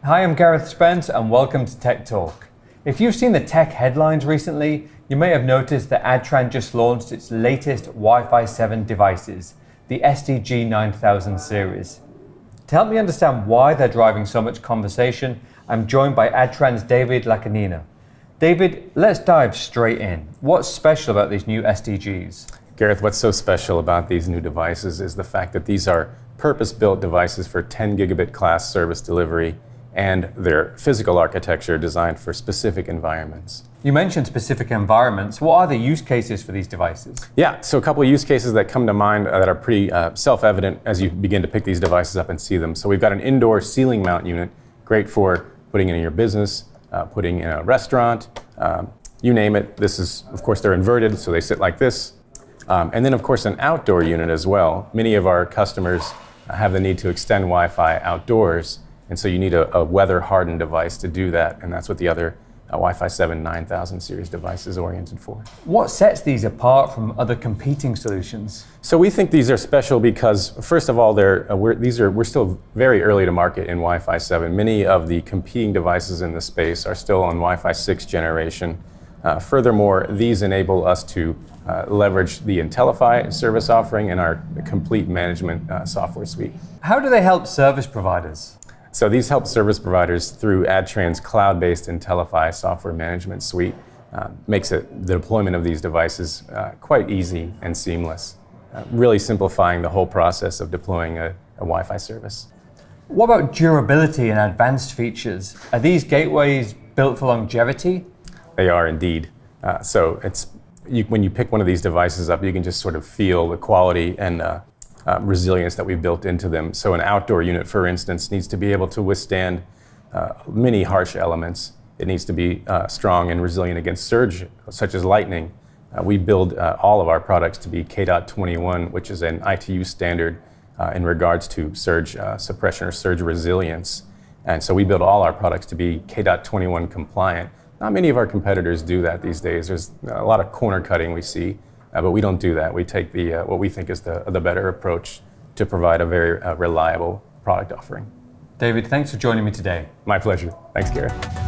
Hi, I'm Gareth Spence and welcome to Tech Talk. If you've seen the tech headlines recently, you may have noticed that Adtran just launched its latest Wi-Fi 7 devices, the SDG 9000 series. To help me understand why they're driving so much conversation, I'm joined by Adtran's David LaCagnina. David, let's dive straight in. What's special about these new SDGs? Gareth, what's so special about these new devices is the fact that these are purpose-built devices for 10 gigabit class service delivery and their physical architecture designed for specific environments. You mentioned specific environments. What are the use cases for these devices? Yeah, so a couple of use cases that come to mind that are pretty self-evident as you begin to pick these devices up and see them. So we've got an indoor ceiling mount unit, great for putting in your business, putting in a restaurant, you name it. This is, of course, they're inverted, so they sit like this. And then, of course, an outdoor unit as well. Many of our customers have the need to extend Wi-Fi outdoors, and so you need a weather-hardened device to do that, and that's what the other Wi-Fi 7 9000 series device is oriented for. What sets these apart from other competing solutions? So we think these are special because, first of all, we're still very early to market in Wi-Fi 7. Many of the competing devices in the space are still on Wi-Fi 6 generation. Furthermore, these enable us to leverage the IntelliFi service offering and our complete management software suite. How do they help service providers? So these help service providers through Adtran's cloud-based IntelliFi software management suite. Makes the deployment of these devices quite easy and seamless, really simplifying the whole process of deploying a Wi-Fi service. What about durability and advanced features? Are these gateways built for longevity? They are indeed. When you pick one of these devices up, you can just sort of feel the quality and resilience that we've built into them. So an outdoor unit, for instance, needs to be able to withstand many harsh elements. It needs to be strong and resilient against surge, such as lightning. We build all of our products to be K.21, which is an ITU standard in regards to surge suppression or surge resilience. And so we build all our products to be K.21 compliant. Not many of our competitors do that these days. There's a lot of corner cutting we see, but we don't do that. We take what we think is the better approach to provide a very reliable product offering. David, thanks for joining me today. My pleasure. Thanks, Gareth.